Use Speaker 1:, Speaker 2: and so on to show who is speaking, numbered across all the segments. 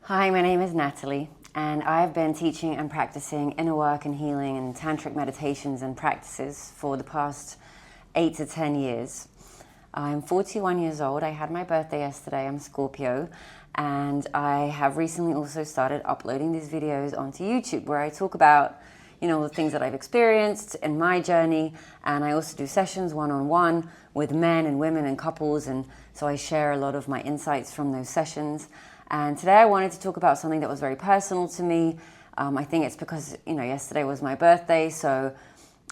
Speaker 1: Hi, my name is Natalie, and I've been teaching and practicing inner work and healing and tantric meditations and practices for the past 8 to 10 years. I'm 41 years old. I had my birthday yesterday. I'm Scorpio, and I have recently also started uploading these videos onto YouTube where I talk about, the things that I've experienced in my journey, and I also do sessions one-on-one with men and women and couples, and so I share a lot of my insights from those sessions. And today I wanted to talk about something that was very personal to me. I think it's because, yesterday was my birthday, so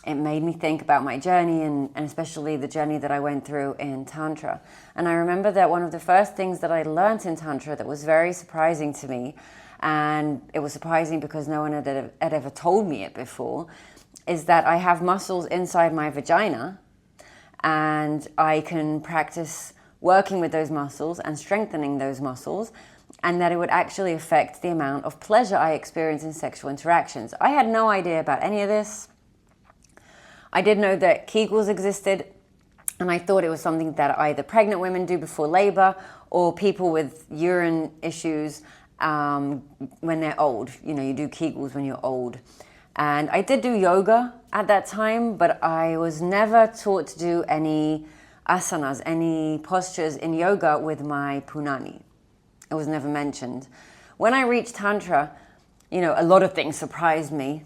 Speaker 1: it made me think about my journey and especially the journey that I went through in Tantra. And I remember that one of the first things that I learned in Tantra that was very surprising to me, and it was surprising because no one had ever told me it before, is that I have muscles inside my vagina, and I can practice working with those muscles and strengthening those muscles, and that it would actually affect the amount of pleasure I experience in sexual interactions. I had no idea about any of this. I did know that Kegels existed, and I thought it was something that either pregnant women do before labor or people with urine issues when they're old. You do Kegels when you're old. And I did do yoga at that time, but I was never taught to do any asanas, any postures in yoga with my punani. It was never mentioned. When I reached Tantra, a lot of things surprised me.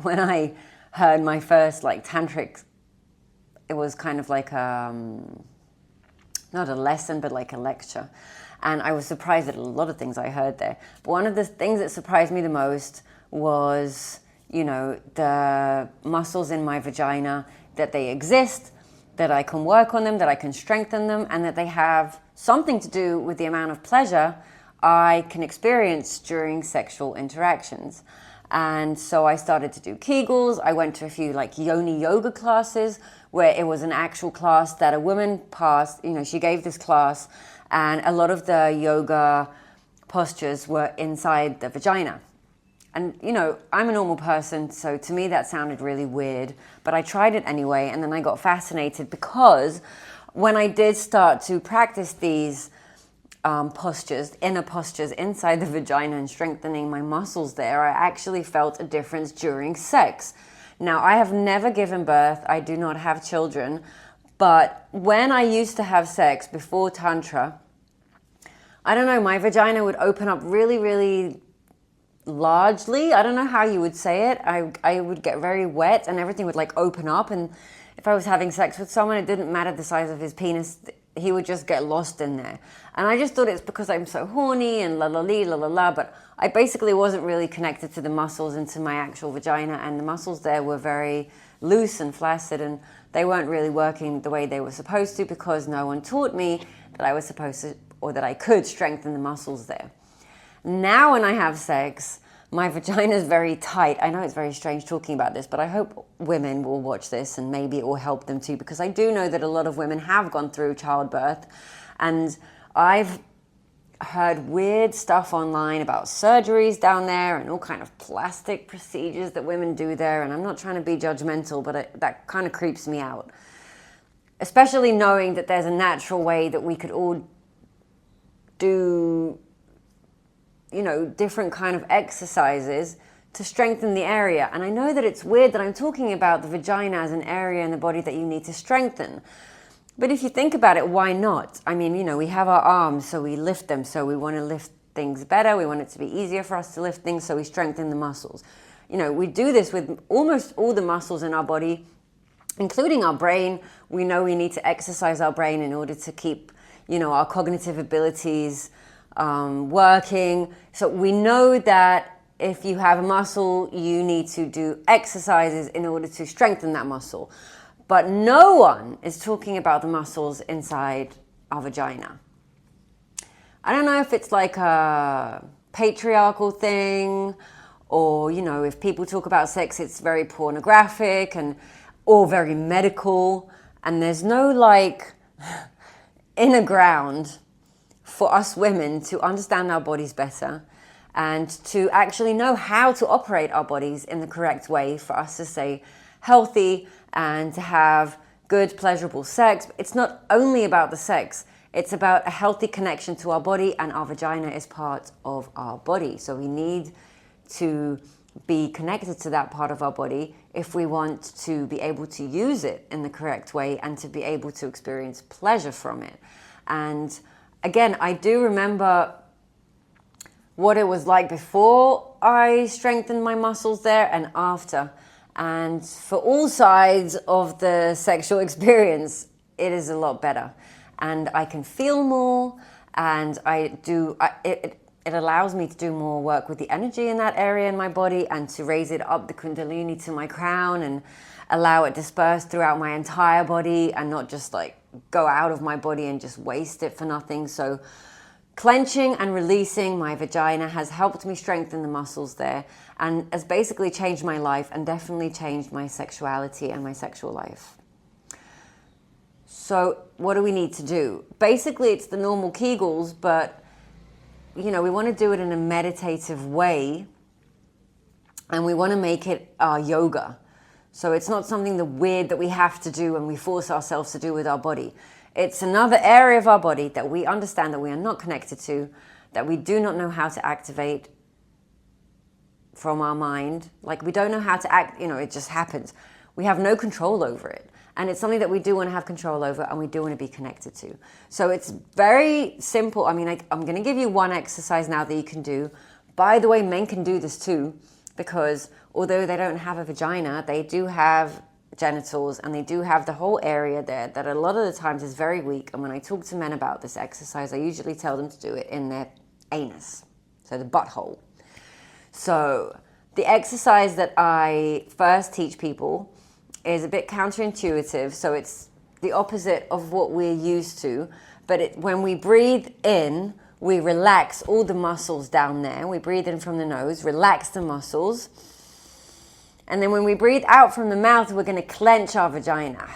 Speaker 1: When I heard my first tantric, it was kind of like not a lesson, but like a lecture. And I was surprised at a lot of things I heard there. But one of the things that surprised me the most was, the muscles in my vagina, that they exist, that I can work on them, that I can strengthen them, and that they have something to do with the amount of pleasure I can experience during sexual interactions. And so I started to do Kegels. I went to a few yoni yoga classes where it was an actual class that a woman passed. She gave this class, and a lot of the yoga postures were inside the vagina. And, I'm a normal person, so to me that sounded really weird, but I tried it anyway, and then I got fascinated because when I did start to practice these postures, inner postures inside the vagina and strengthening my muscles there, I actually felt a difference during sex. Now, I have never given birth. I do not have children, but when I used to have sex before Tantra, I don't know, my vagina would open up really, really largely. I don't know how you would say it. I would get very wet and everything would open up, and if I was having sex with someone, it didn't matter the size of his penis, he would just get lost in there. And I just thought it's because I'm so horny and la la lee, la la la, but I basically wasn't really connected to the muscles and to my actual vagina, and the muscles there were very loose and flaccid, and they weren't really working the way they were supposed to because no one taught me that I was supposed to, or that I could strengthen the muscles there. Now when I have sex, my vagina is very tight. I know it's very strange talking about this, but I hope women will watch this and maybe it will help them too, because I do know that a lot of women have gone through childbirth, and I've heard weird stuff online about surgeries down there and all kind of plastic procedures that women do there, and I'm not trying to be judgmental, but that kind of creeps me out. Especially knowing that there's a natural way that we could all do different kind of exercises to strengthen the area. And I know that it's weird that I'm talking about the vagina as an area in the body that you need to strengthen. But if you think about it, why not? I mean, we have our arms, so we lift them, so we want to lift things better. We want it to be easier for us to lift things, so we strengthen the muscles. We do this with almost all the muscles in our body, including our brain. We know we need to exercise our brain in order to keep, our cognitive abilities working. So we know that if you have a muscle, you need to do exercises in order to strengthen that muscle. But no one is talking about the muscles inside our vagina. I don't know if it's like a patriarchal thing, or, if people talk about sex, it's very pornographic or very medical, and there's no inner ground for us women to understand our bodies better and to actually know how to operate our bodies in the correct way for us to stay healthy and to have good, pleasurable sex. It's not only about the sex. It's about a healthy connection to our body, and our vagina is part of our body. So we need to be connected to that part of our body if we want to be able to use it in the correct way and to be able to experience pleasure from it. And again, I do remember what it was like before I strengthened my muscles there and after. And for all sides of the sexual experience, it is a lot better. And I can feel more, and it allows me to do more work with the energy in that area in my body, and to raise it up the kundalini to my crown and allow it disperse throughout my entire body, and not just like go out of my body and just waste it for nothing. So clenching and releasing my vagina has helped me strengthen the muscles there, and has basically changed my life, and definitely changed my sexuality and my sexual life. So what do we need to do? Basically, it's the normal Kegels, but we want to do it in a meditative way, and we want to make it our yoga. So it's not something weird that we have to do and we force ourselves to do with our body. It's another area of our body that we understand that we are not connected to, that we do not know how to activate from our mind. Like, we don't know how to act, it just happens. We have no control over it. And it's something that we do want to have control over, and we do want to be connected to. So it's very simple. I mean, I'm going to give you one exercise now that you can do. By the way, men can do this too, because although they don't have a vagina, they do have genitals, and they do have the whole area there that a lot of the times is very weak. And when I talk to men about this exercise, I usually tell them to do it in their anus, so the butthole. So the exercise that I first teach people is a bit counterintuitive, so it's the opposite of what we're used to. But when we breathe in, we relax all the muscles down there. We breathe in from the nose, relax the muscles. And then when we breathe out from the mouth, we're going to clench our vagina.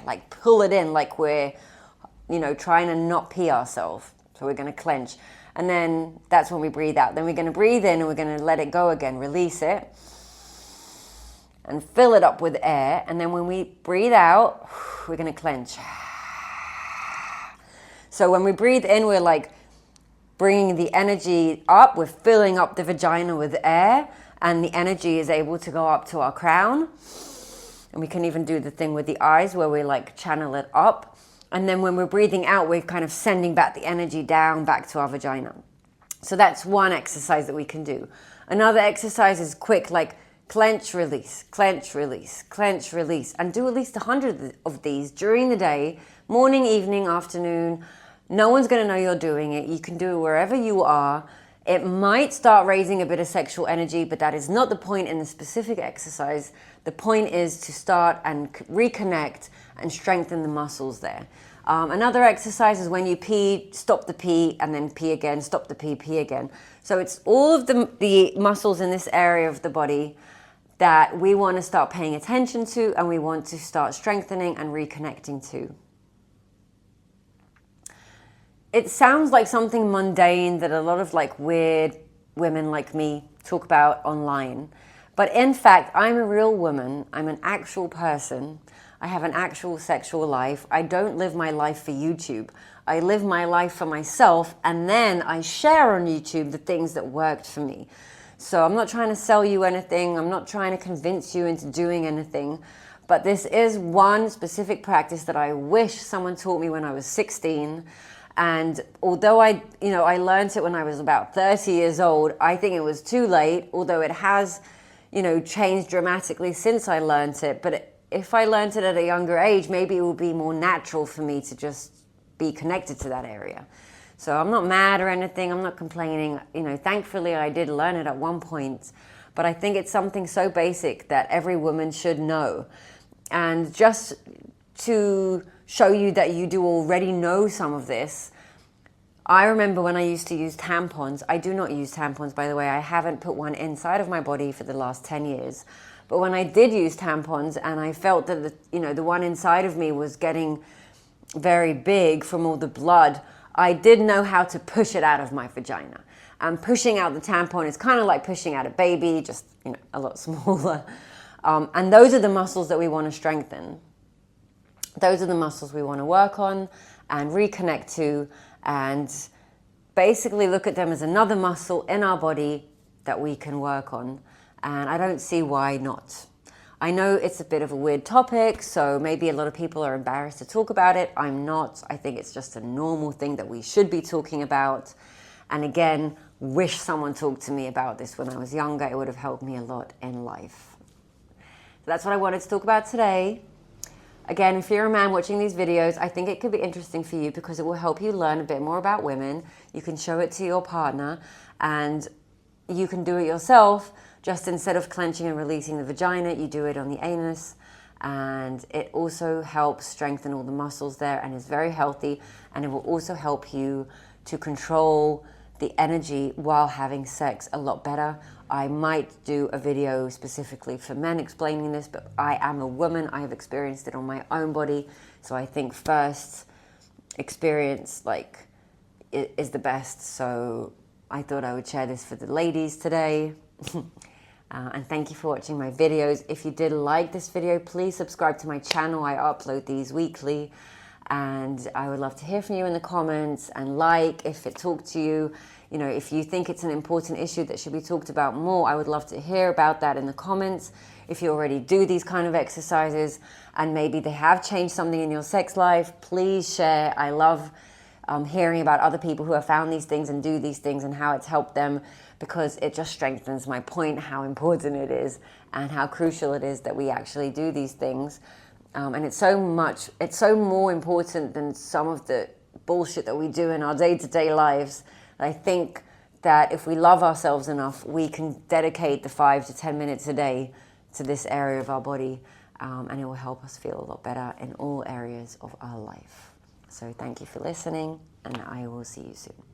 Speaker 1: Like pull it in, like we're, trying to not pee ourselves. So we're going to clench. And then that's when we breathe out. Then we're going to breathe in, and we're going to let it go again, release it, and fill it up with air. And then when we breathe out, we're going to clench. So when we breathe in, we're like bringing the energy up. We're filling up the vagina with air, and the energy is able to go up to our crown. And we can even do the thing with the eyes where we like channel it up. And then when we're breathing out, we're kind of sending back the energy down back to our vagina. So that's one exercise that we can do. Another exercise is quick, like clench, release, clench, release, clench, release, and do at least 100 of these during the day, morning, evening, afternoon. No one's going to know you're doing it. You can do it wherever you are. It might start raising a bit of sexual energy, but that is not the point in the specific exercise. The point is to start and reconnect and strengthen the muscles there. Another exercise is when you pee, stop the pee, and then pee again, stop the pee, pee again. So it's all of the muscles in this area of the body that we want to start paying attention to, and we want to start strengthening and reconnecting to. It sounds like something mundane that a lot of like weird women like me talk about online. But in fact, I'm a real woman. I'm an actual person. I have an actual sexual life. I don't live my life for YouTube. I live my life for myself, and then I share on YouTube the things that worked for me. So I'm not trying to sell you anything. I'm not trying to convince you into doing anything. But this is one specific practice that I wish someone taught me when I was 16. And although I learned it when I was about 30 years old, I think it was too late, although it has, changed dramatically since I learned it. But if I learned it at a younger age, maybe it would be more natural for me to just be connected to that area. So I'm not mad or anything. I'm not complaining. Thankfully I did learn it at one point, but I think it's something so basic that every woman should know. And just to show you that you do already know some of this, I remember when I used to use tampons. I do not use tampons, by the way. I haven't put one inside of my body for the last 10 years. But when I did use tampons and I felt that the one inside of me was getting very big from all the blood, I did know how to push it out of my vagina. And pushing out the tampon is kind of like pushing out a baby, just a lot smaller. And those are the muscles that we want to strengthen. Those are the muscles we want to work on. and reconnect to, and basically look at them as another muscle in our body that we can work on. And I don't see why not. I know it's a bit of a weird topic, so maybe a lot of people are embarrassed to talk about it. I'm not. I think it's just a normal thing that we should be talking about. And again, wish someone talked to me about this when I was younger. It would have helped me a lot in life. So that's what I wanted to talk about today. Again, if you're a man watching these videos, I think it could be interesting for you because it will help you learn a bit more about women. You can show it to your partner and you can do it yourself. Just instead of clenching and releasing the vagina, you do it on the anus. And it also helps strengthen all the muscles there and is very healthy. And it will also help you to control the energy while having sex a lot better. I might do a video specifically for men explaining this, but I am a woman. I have experienced it on my own body. So I think first experience is the best. So I thought I would share this for the ladies today. And thank you for watching my videos. If you did like this video, please subscribe to my channel. I upload these weekly. And I would love to hear from you in the comments and if it talked to you. You know, if you think it's an important issue that should be talked about more, I would love to hear about that in the comments. If you already do these kind of exercises and maybe they have changed something in your sex life, please share. I love hearing about other people who have found these things and do these things and how it's helped them, because it just strengthens my point how important it is and how crucial it is that we actually do these things. And it's so more important than some of the bullshit that we do in our day-to-day lives. I think that if we love ourselves enough, we can dedicate the 5 to 10 minutes a day to this area of our body, and it will help us feel a lot better in all areas of our life. So thank you for listening, and I will see you soon.